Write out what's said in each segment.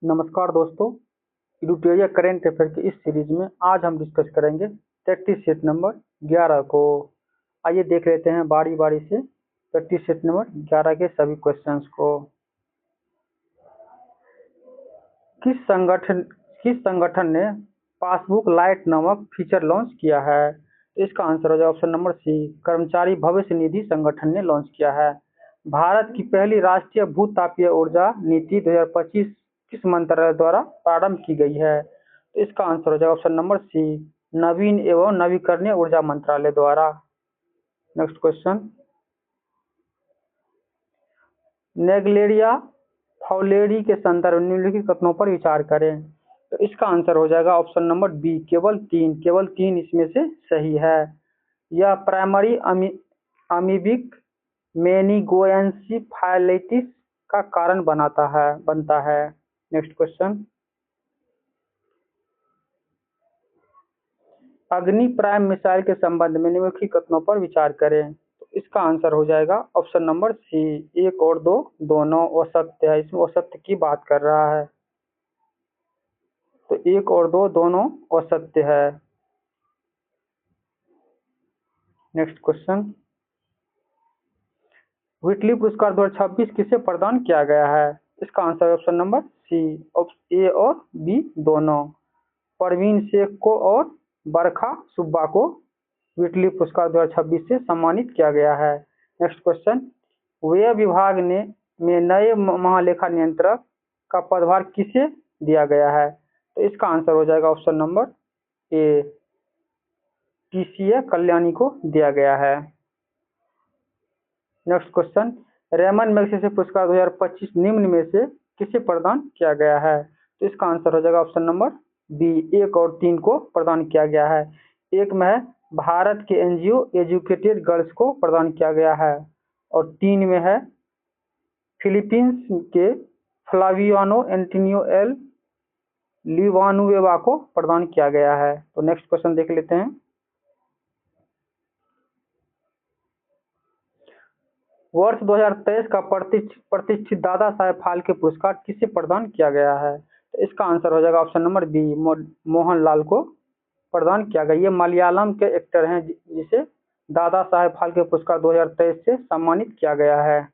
नमस्कार दोस्तों, इडुटेरिया current affair की इस सीरीज में आज हम डिस्कस करेंगे प्रैक्टिस सेट नंबर 11 को। आइए देख लेते हैं बारी बारी से प्रैक्टिस सेट नंबर 11 के सभी क्वेश्चंस को। किस संगठन ने पासबुक लाइट नामक फीचर लॉन्च किया है? तो इसका आंसर हो जाएगा ऑप्शन नंबर सी, कर्मचारी भविष्य निधि संगठन ने लॉन्च किया है। भारत की पहली राष्ट्रीय भूतापीय ऊर्जा नीति 2025 किस मंत्रालय द्वारा प्रारंभ की गई है? तो इसका आंसर हो जाएगा ऑप्शन नंबर सी, नवीन एवं नवीकरणीय ऊर्जा मंत्रालय द्वारा। नेक्स्ट क्वेश्चन, नेग्लेरिया फाउलेरी के संदर्भ निम्नलिखित कथनों पर विचार करें। तो इसका आंसर हो जाएगा ऑप्शन नंबर बी, केवल तीन इसमें से सही है। यह प्राइमरी अमीबिक मेनिंगोएन्सेफेलाइटिस का कारण बनता है। नेक्स्ट क्वेश्चन, अग्नि प्राइम मिसाइल के संबंध में निम्नलिखित कथनों पर विचार करें। तो इसका आंसर हो जाएगा ऑप्शन नंबर सी, 1 और 2 दोनों असत्य है। इसमें असत्य की बात कर रहा है, तो 1 और 2 दोनों असत्य है। नेक्स्ट क्वेश्चन, व्हिटली पुरस्कार 2026 किसे प्रदान किया गया है? इसका आंसर ऑप्शन नंबर सी, ए और बी दोनों। परवीन शेख को और बरखा सुब्बा को व्हिटली पुरस्कार 2026 से सम्मानित किया गया है। नेक्स्ट क्वेश्चन, व्यय विभाग में नए महालेखा नियंत्रक का पदभार किसे दिया गया है? तो इसका आंसर हो जाएगा ऑप्शन नंबर ए, टीसीए कल्याणी को दिया गया है। नेक्स्ट क्वेश्चन, रेमन मैग्सेसे पुरस्कार 2025 निम्न में से किसे प्रदान किया गया है? तो इसका आंसर हो जाएगा ऑप्शन नंबर बी, 1 और 3 को प्रदान किया गया है। एक में है भारत के एनजीओ एजुकेटेड गर्ल्स को प्रदान किया गया है, और 3 में है फिलीपींस के फ्लावियानो एंटोनियो एल लिवानुएवा को प्रदान किया गया है। तो नेक्स्ट क्वेश्चन देख लेते हैं। वर्ष 2023 का प्रतिष्ठित दादा साहेब फाल्के पुरस्कार किसे प्रदान किया गया है? तो इसका आंसर हो जाएगा ऑप्शन नंबर बी, मोहनलाल को प्रदान किया गया। ये मलयालम के एक्टर हैं जिसे दादा साहेब फाल्के पुरस्कार 2023 से सम्मानित किया गया है।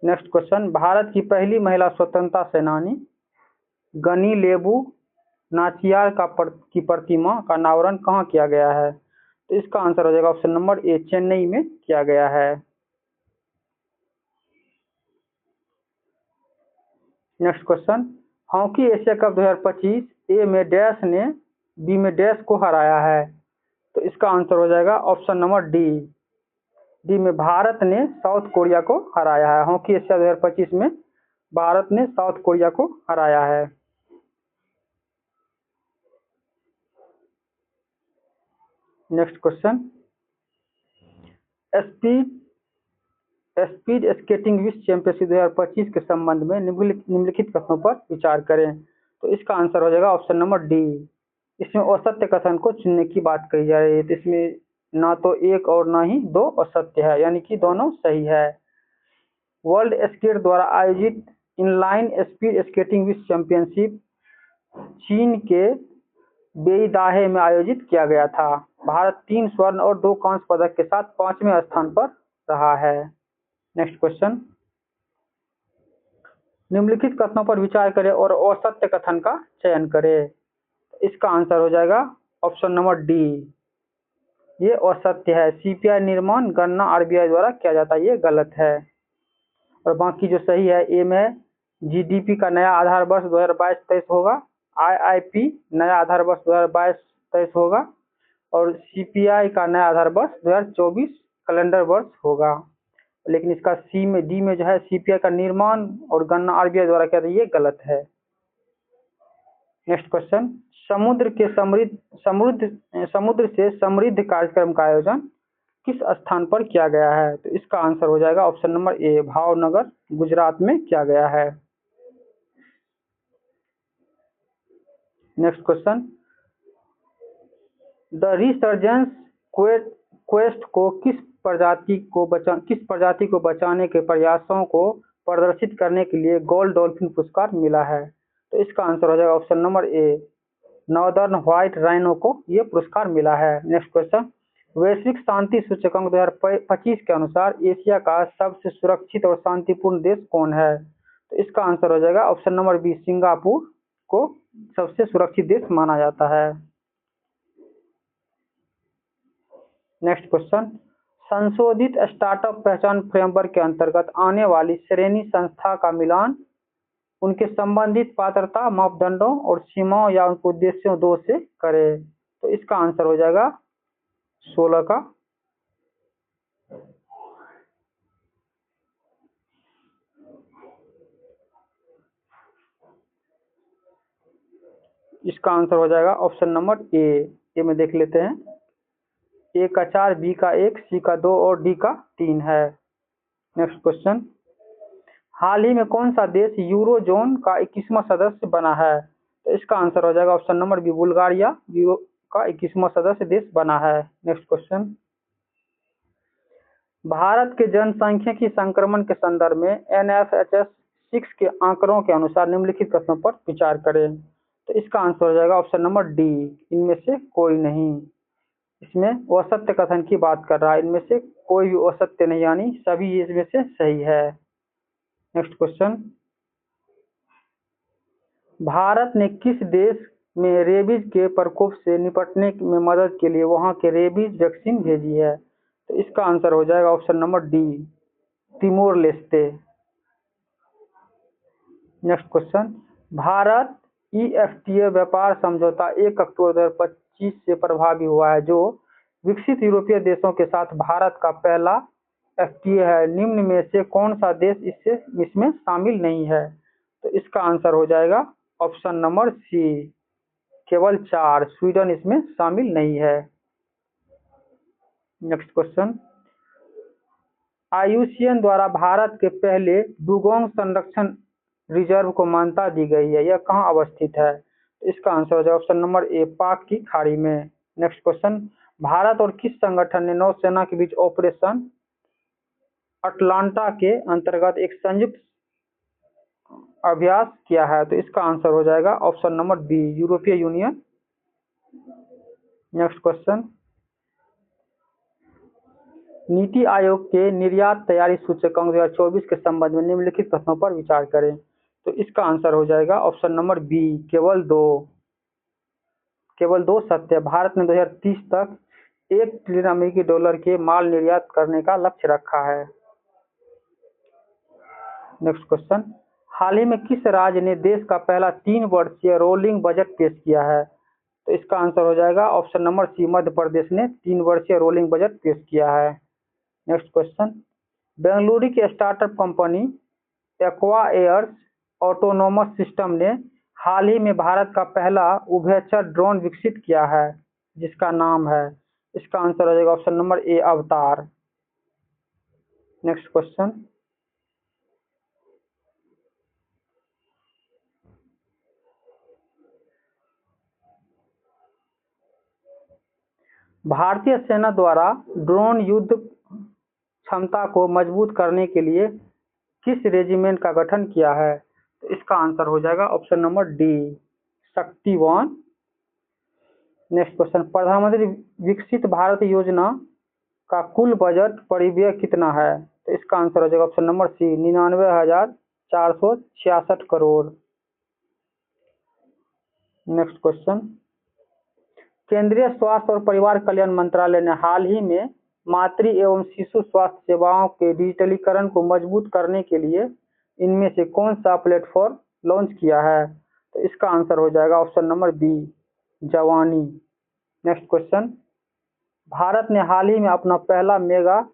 नेक्स्ट क्वेश्चन, भारत की पहली महिला स्वतंत्रता सेनानी गनी लेबू नाचियार की प्रतिमा का अनावरण कहाँ किया गया है? तो इसका आंसर हो जाएगा ऑप्शन नंबर ए, चेन्नई में किया गया है। Next question, hockey Asia cup 2025 ए में डैश ने बी में डैश को हराया है? तो इसका आंसर हो जाएगा ऑप्शन नंबर डी में भारत ने साउथ कोरिया को हराया है। हॉकी एशिया 2025 में भारत ने साउथ कोरिया को हराया है। नेक्स्ट क्वेश्चन, स्पीड स्केटिंग विश्व चैंपियनशिप 2025 के संबंध में निम्नलिखित कथनों पर विचार करें। तो इसका आंसर हो जाएगा ऑप्शन नंबर डी, इसमें असत्य कथन को चुनने की बात कही जा रही है। तो इसमें ना तो 1 और ना ही 2 असत्य है, यानी कि दोनों सही है। वर्ल्ड स्केट द्वारा आयोजित इनलाइन स्पीड स्केटिंग विश्व चैंपियनशिप चीन के बेईदाहे में आयोजित किया गया था। भारत 3 स्वर्ण और 2 कांस्य पदक के साथ 5वें स्थान पर रहा है। नेक्स्ट क्वेश्चन, निम्नलिखित कथनों पर विचार करें और असत्य कथन का चयन करें। इसका आंसर हो जाएगा ऑप्शन नंबर डी, ये असत्य है। सीपीआई निर्माण गणना आरबीआई द्वारा किया जाता है, ये गलत है। और बाकी जो सही है, ए में जीडीपी का नया आधार वर्ष 2022-23 होगा, आईआईपी नया आधार वर्ष 2022-23 होगा, और सीपीआई का नया आधार वर्ष 2024 कैलेंडर वर्ष होगा। लेकिन इसका डी में जो है सीपीआई का निर्माण और गणना आरबीआई द्वारा किया जाता है, ये गलत है। नेक्स्ट क्वेश्चन, समुद्र से समृद्ध कार्यक्रम का आयोजन किस स्थान पर किया गया है? तो इसका आंसर हो जाएगा ऑप्शन नंबर ए, भावनगर गुजरात में किया गया है। Next question, the resurgence quest को किस प्रजाति को बचाने के प्रयासों को प्रदर्शित करने के लिए गोल्ड डॉल्फिन पुरस्कार मिला है? तो इसका आंसर हो जाएगा ऑप्शन नंबर ए, नॉर्दर्न व्हाइट राइनो को ये पुरस्कार मिला है। नेक्स्ट क्वेश्चन, वैश्विक शांति सूचकांक 2025 के अनुसार एशिया का सबसे सुरक्षित और शांतिपूर्ण देश कौन है? तो इसका आंसर हो जाएगा ऑप्शन नंबर बी, सिंगापुर को सबसे सुरक्षित देश माना जाता है। नेक्स्ट क्वेश्चन, संशोधित स्टार्टअप पहचान फ्रेमवर्क के अंतर्गत आने वाली श्रेणी संस्था का मिलान उनके संबंधित पात्रता मापदंडों और सीमाओं या उनके उद्देश्यों 2 से करें। तो इसका आंसर हो जाएगा 16 का। इसका आंसर हो जाएगा ऑप्शन नंबर ए में देख लेते हैं। ए का 4, बी का 1, सी का 2 और डी का 3 है। नेक्स्ट क्वेश्चन, हाल ही में कौन सा देश यूरो जोन का 21वां सदस्य बना है? तो इसका आंसर हो जाएगा option number B, Bulgaria euro का 21वां सदस्य देश बना है। नेक्स्ट क्वेश्चन, भारत के जनसांख्यिकी संक्रमण के संदर्भ में NFHS 6 के आंकड़ों के अनुसार निम्नलिखित कथनों पर विचार करें। तो इसका आंसर हो जाएगा ऑप्शन नंबर डी, इनमें से कोई नहीं। इसमें असत्य कथन की बात कर रहा है, इनमें से कोई भी असत्य नहीं, यानी सभी इसमें से सही है। नेक्स्ट क्वेश्चन, भारत ने किस देश में रेबीज के प्रकोप से निपटने में मदद के लिए वहां के रेबीज वैक्सीन भेजी है? तो इसका आंसर हो जाएगा option number D, Timor Leste. Next question, Bharat EFTA व्यापार समझौता 1 अक्टूबर 2025 से प्रभावी हुआ है, जो विकसित यूरोपीय देशों के साथ भारत का पहला FTA है। निम्न में से कौन सा देश इसमें शामिल नहीं है? तो इसका आंसर हो जाएगा ऑप्शन नंबर सी, केवल 4, स्वीडन इसमें शामिल नहीं है। नेक्स्ट क्वेश्चन, IUCN द्वारा भारत के पहले डुगोंग संरक्षण रिजर्व को मान्यता दी गई है, यह कहाँ अवस्थित है? तो इसका आंसर हो जाएगा ऑप्शन नंबर ए, पाक की खाड़ी में। नेक्स्ट क्वेश्चन, भारत और किस संगठन ने नौसेना के बीच ऑपरेशन अटलांटा के अंतर्गत एक संयुक्त अभ्यास किया है? तो इसका आंसर हो जाएगा ऑप्शन नंबर बी, यूरोपीय union. Next question, NITI Aayog के निर्यात तैयारी सूचकांक 2024 के संबंध में निम्नलिखित कथनों पर विचार करें। तो इसका आंसर हो जाएगा ऑप्शन नंबर बी, केवल दो सत्य। भारत ने 2030 तक $1 ट्रिलियन के माल निर्यात करने का लक्ष्य रखा है। नेक्स्ट क्वेश्चन, हाल ही में किस राज्य ने देश का पहला 3 वर्षीय रोलिंग बजट पेश किया है? तो इसका आंसर हो जाएगा ऑप्शन नंबर सी, मध्य प्रदेश ने 3 वर्षीय रोलिंग बजट पेश किया है। नेक्स्ट क्वेश्चन, बेंगलुरु की startup company aqua airs autonomous system ने हाल ही में भारत का पहला उभयचर ड्रोन विकसित किया है, जिसका नाम है? इसका आंसर हो जाएगा ऑप्शन नंबर ए, अवतार। नेक्स्ट क्वेश्चन, भारतीय सेना द्वारा ड्रोन युद्ध क्षमता को मजबूत करने के लिए किस रेजिमेंट का गठन किया है? तो इसका आंसर हो जाएगा ऑप्शन नंबर डी, शक्ति 1। नेक्स्ट क्वेश्चन, प्रधानमंत्री विकसित भारत योजना का कुल बजट परिव्यय कितना है? तो इसका आंसर हो जाएगा option number C, 99,466 crore. Next question, केंद्रीय स्वास्थ्य और परिवार कल्याण मंत्रालय ने हाल ही में मातृ एवं शिशु स्वास्थ्य सेवाओं के डिजिटलीकरण को मजबूत करने के लिए इनमें से कौन सा प्लेटफॉर्म लॉन्च किया है? तो इसका आंसर हो जाएगा ऑप्शन नंबर बी, जवानी। नेक्स्ट क्वेश्चन, भारत ने हाल ही में अपना पहला मेगा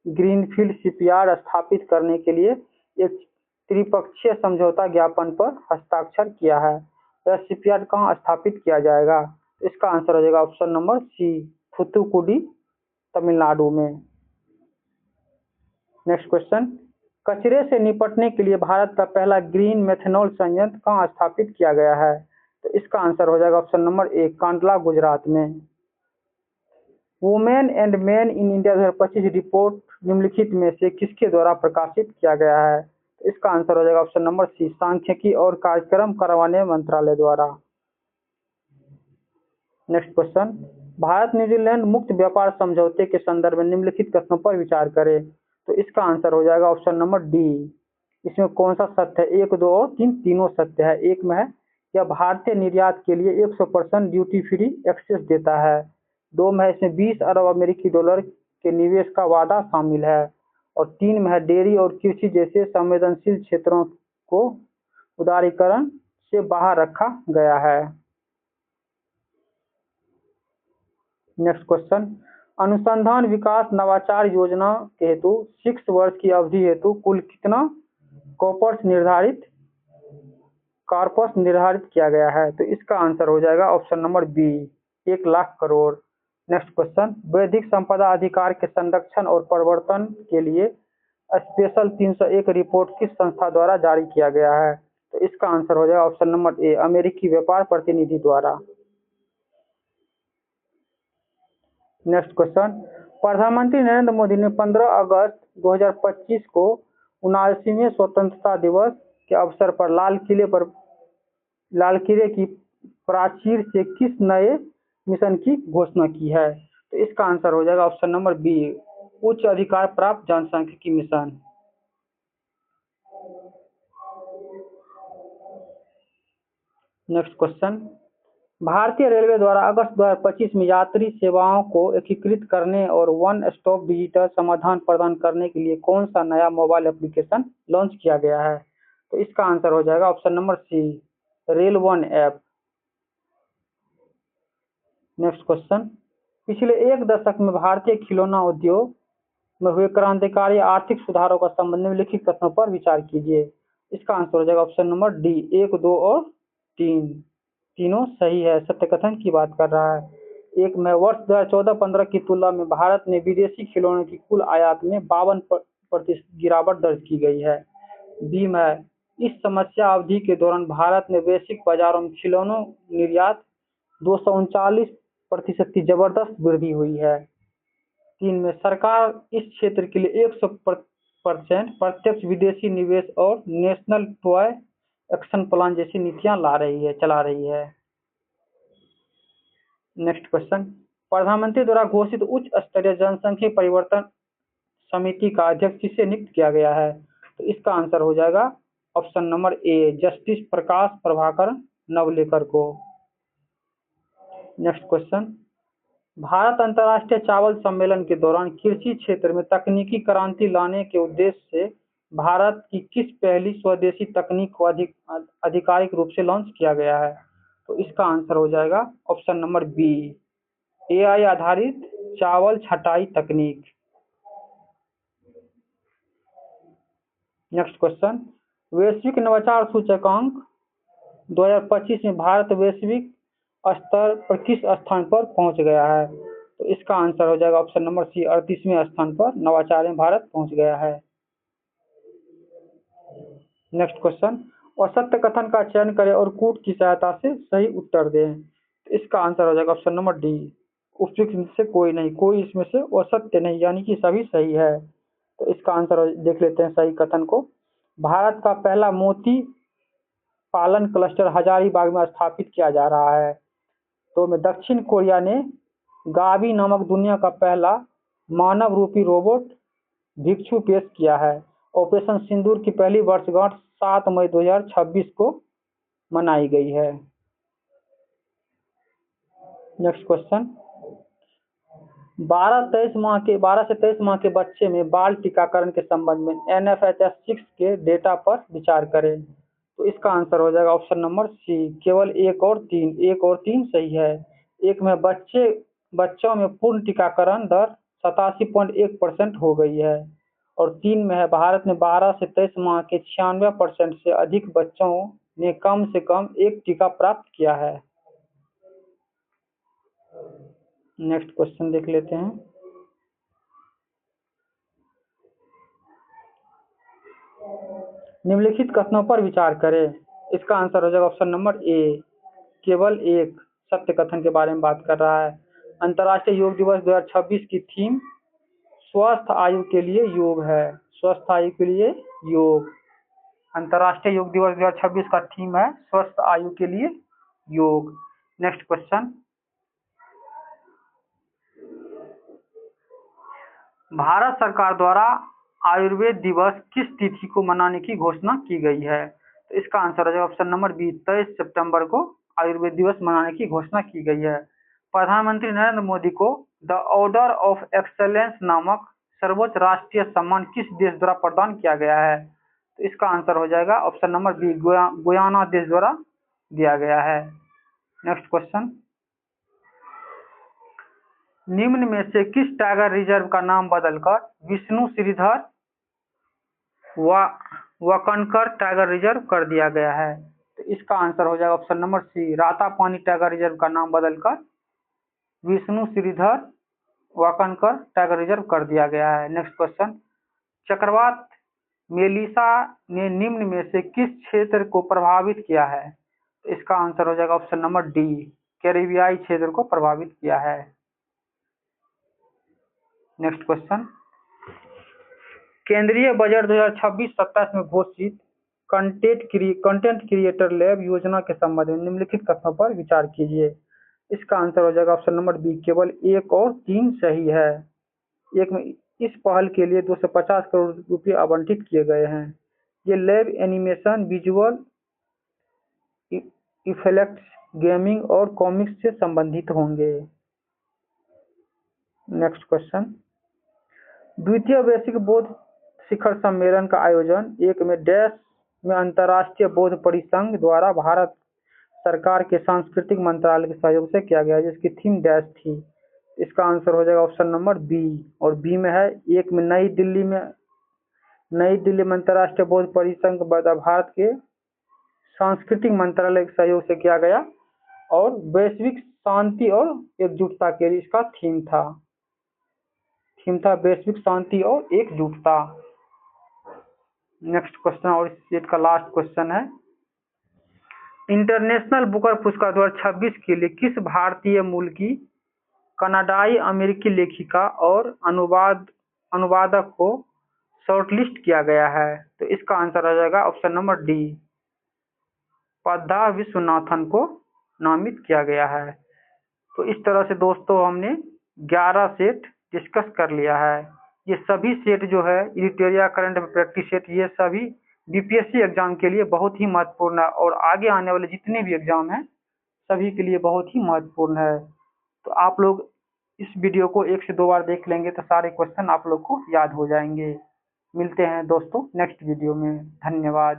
ग्रीनफील्ड शिपयार्ड स्थापित करने के लिए एक त्रिपक्षीय समझौता ज्ञापन पर हस्ताक्षर किया है। यह शिपयार्ड कहाँ स्थापित किया जाएगा? इसका आंसर हो जाएगा option number C, Thoothukudi, Tamil Nadu में। नेक्स्ट क्वेश्चन, कचरे से निपटने के लिए भारत का पहला ग्रीन मेथनॉल संयंत्र कहाँ स्थापित किया गया है? तो इसका आंसर हो जाएगा option number A, Kandla, Gujarat में। Women and men in India 2025 report निम्नलिखित में से किसके द्वारा प्रकाशित किया गया है? तो इसका आंसर हो जाएगा ऑप्शन नंबर सी, सांख्यिकी और कार्यक्रम कार्यान्वयन मंत्रालय द्वारा। नेक्स्ट क्वेश्चन, भारत न्यूजीलैंड मुक्त व्यापार समझौते के संदर्भ में निम्नलिखित कथनों पर विचार करें। तो इसका आंसर हो जाएगा ऑप्शन नंबर डी। इसमें कौन सा सत्य है? 1, 2 और 3 तीनों सत्य है। एक में है यह भारतीय निर्यात के लिए 100% ड्यूटी फ्री एक्सेस देता है। 2 में है इसमें 20 अरब अमेरिकी डॉलर के निवेश का वादा शामिल है। और 3 में है डेयरी और कृषि जैसे संवेदनशील क्षेत्रों को उदारीकरण से बाहर रखा गया है। नेक्स्ट क्वेश्चन, अनुसंधान विकास नवाचार योजना के हेतु 6 वर्ष की अवधि हेतु कुल कितना कॉर्पस निर्धारित किया गया है? तो इसका आंसर हो जाएगा option number B, 1 lakh crore. Next question, बौद्धिक संपदा अधिकार के संरक्षण और प्रवर्तन के लिए स्पेशल 301 रिपोर्ट किस संस्था द्वारा जारी किया गया है? तो इसका आंसर हो जाएगा ऑप्शन नंबर ए, अमेरिकी व्यापार प्रतिनिधि द्वारा। नेक्स्ट क्वेश्चन, प्रधानमंत्री नरेंद्र मोदी ने 15 अगस्त 2025 को 79वें स्वतंत्रता दिवस के अवसर पर लाल किले की प्राचीर से किस नए मिशन की घोषणा की है? तो इसका आंसर हो जाएगा ऑप्शन नंबर बी, उच्च अधिकार प्राप्त जनसांख्यिकी मिशन। नेक्स्ट क्वेश्चन, भारतीय रेलवे द्वारा अगस्त 2025 में यात्री सेवाओं को एकीकृत करने और वन स्टॉप डिजिटल समाधान प्रदान करने के लिए कौन सा नया मोबाइल एप्लीकेशन लॉन्च किया गया है? तो इसका आंसर हो जाएगा option number C, rail one app. Next question, पिछले 1 दशक में भारतीय खिलौना उद्योग में हुए क्रांतिकारी आर्थिक सुधारों का संबंध निम्नलिखित कथनों पर विचार कीजिए। इसका आंसर हो जाएगा ऑप्शन नंबर डी, 1, 2 और 3 तीनों सही है, सत्य कथन की बात कर रहा है। एक में वर्ष 2014-15 की तुलना में भारत में विदेशी खिलौनों की कुल आयात में 52% गिरावट दर्ज की गई है। बी में इस समस्या अवधि के दौरान भारत में वैश्विक बाजारों में खिलौनों निर्यात 239% की जबरदस्त वृद्धि हुई है। 3 में सरकार इस क्षेत्र के लिए 100% प्रत्यक्ष विदेशी निवेश और नेशनल टॉय एक्शन प्लान जैसी नीतियां चला रही है। नेक्स्ट क्वेश्चन, प्रधानमंत्री द्वारा घोषित उच्च स्तरीय जनसंख्या परिवर्तन समिति का अध्यक्ष किसे नियुक्त किया गया है? तो इसका आंसर हो जाएगा ऑप्शन नंबर ए, जस्टिस प्रकाश प्रभाकर नवलेकर को। नेक्स्ट क्वेश्चन, भारत अंतर्राष्ट्रीय चावल सम्मेलन के दौरान कृषि क्षेत्र में तकनीकी क्रांति लाने के उद्देश्य से भारत की किस पहली स्वदेशी तकनीक को आधिकारिक रूप से लॉन्च किया गया है? तो इसका आंसर हो जाएगा ऑप्शन नंबर बी, एआई आधारित चावल छटाई तकनीक। नेक्स्ट क्वेश्चन, वैश्विक नवाचार सूचकांक 2025 में भारत वैश्विक स्तर पर किस स्थान पर पहुंच गया है? तो इसका आंसर हो जाएगा ऑप्शन नंबर सी, 38वें स्थान पर नवाचार में भारत पहुंच गया है। नेक्स्ट क्वेश्चन, असत्य कथन का चयन करें और कूट की सहायता से सही उत्तर दें। तो इसका आंसर हो जाएगा ऑप्शन नंबर डी, उपयुक्त से कोई नहीं, कोई इसमें से असत्य नहीं, यानी कि सभी सही है। तो इसका आंसर देख लेते हैं सही कथन को। भारत का पहला मोती पालन क्लस्टर हजारीबाग में स्थापित किया जा रहा है। तो में दक्षिण कोरिया ने गावी नामक दुनिया का पहला मानव रूपी रोबोट भिक्षु पेश किया है। ऑपरेशन सिंदूर की पहली वर्षगांठ 7 मई 2026 को मनाई गई है। नेक्स्ट क्वेश्चन, 12 से 23 माह के बच्चे में बाल टीकाकरण के संबंध में NFHS 6 के डेटा पर विचार करें। तो इसका आंसर हो जाएगा ऑप्शन नंबर सी, केवल 1 और 3 सही है। एक में बच्चों में पूर्ण टीकाकरण दर 87.1% हो गई है। और 3 में है भारत में 12 से 23 माह के 96% से अधिक बच्चों ने कम से कम एक टीका प्राप्त किया है। नेक्स्ट क्वेश्चन देख लेते हैं। निम्नलिखित कथनों पर विचार करें। इसका आंसर हो जाएगा ऑप्शन नंबर ए, केवल एक सत्य कथन के बारे में बात कर रहा है। अंतर्राष्ट्रीय योग दिवस 2026 की थीम स्वस्थ आयु के लिए योग है। स्वस्थ आयु के लिए योग। अंतर्राष्ट्रीय योग दिवस 2026 का थीम है स्वस्थ आयु के लिए योग। नेक्स्ट क्वेश्चन, भारत सरकार द्वारा आयुर्वेद दिवस किस तिथि को मनाने की घोषणा की गई है? तो इसका आंसर हो जाएगा ऑप्शन नंबर बी, 23 सितंबर को आयुर्वेद दिवस मनाने की घोषणा की गई है। प्रधानमंत्री नरेंद्र मोदी को द ऑर्डर ऑफ एक्सेलेंस नामक सर्वोच्च राष्ट्रीय सम्मान किस देश द्वारा प्रदान किया गया है? तो इसका आंसर हो जाएगा ऑप्शन नंबर बी, गुयाना देश द्वारा दिया गया है। नेक्स्ट क्वेश्चन, निम्न में से किस टाइगर रिजर्व का नाम बदलकर विष्णु श्रीधर वाकनकर टाइगर रिजर्व कर दिया गया है? तो इसका आंसर हो जाएगा option number C, Ratapani tiger reserve का नाम बदलकर विष्णु श्रीधर वाकनकर टाइगर रिजर्व कर दिया गया है। नेक्स्ट क्वेश्चन, चक्रवात मेलिसा ने निम्न में से किस क्षेत्र को प्रभावित किया है? तो इसका आंसर हो जाएगा ऑप्शन नंबर डी, कैरिबियाई क्षेत्र को प्रभावित किया है। नेक्स्ट क्वेश्चन, केंद्रीय बजट 2026-27 में घोषित कंटेंट क्रिएटर लैब योजना के संबंध में निम्नलिखित कथनों पर विचार कीजिए। इसका आंसर हो जाएगा ऑप्शन नंबर बी, केवल 1 और 3 सही है। एक में इस पहल के लिए 250 करोड़ रुपये आवंटित किए गए हैं। ये lab animation, visual effects, gaming और कॉमिक्स से संबंधित होंगे। नेक्स्ट क्वेश्चन, द्वितीय वैश्विक बौद्ध शिखर सम्मेलन का आयोजन 1 में डैश में अंतर्राष्ट्रीय बौद्ध परिसंघ द्वारा भारत सरकार के सांस्कृतिक मंत्रालय के सहयोग से किया गया, जिसकी थीम डैश थी। इसका आंसर हो जाएगा ऑप्शन नंबर बी, और बी में है 1 में नई दिल्ली में अंतर्राष्ट्रीय बौद्ध परिसंघ भारत के सांस्कृतिक मंत्रालय के सहयोग से किया गया, और वैश्विक शांति और एकजुटता के लिए इसका थीम था वैश्विक शांति और एकजुटता। नेक्स्ट क्वेश्चन, और इस सेट का लास्ट क्वेश्चन है, इंटरनेशनल बुकर पुरस्कार 2026 के लिए किस भारतीय मूल की कनाडाई अमेरिकी लेखिका और अनुवादक को शॉर्टलिस्ट किया गया है? तो इसका आंसर हो जाएगा option number D, Padma Vishwanathan को नामित किया गया है। तो इस तरह से दोस्तों हमने 11 सेट डिस्कस कर लिया है। ये सभी सेट जो है एडिटोरियल करंट प्रैक्टिस सेट, ये सभी बीपीएससी एग्जाम के लिए बहुत ही महत्वपूर्ण है, और आगे आने वाले जितने भी एग्जाम हैं सभी के लिए बहुत ही महत्वपूर्ण है। तो आप लोग इस वीडियो को 1 से 2 बार देख लेंगे तो सारे क्वेश्चन आप लोग को याद हो जाएंगे। मिलते हैं दोस्तों नेक्स्ट वीडियो में। धन्यवाद।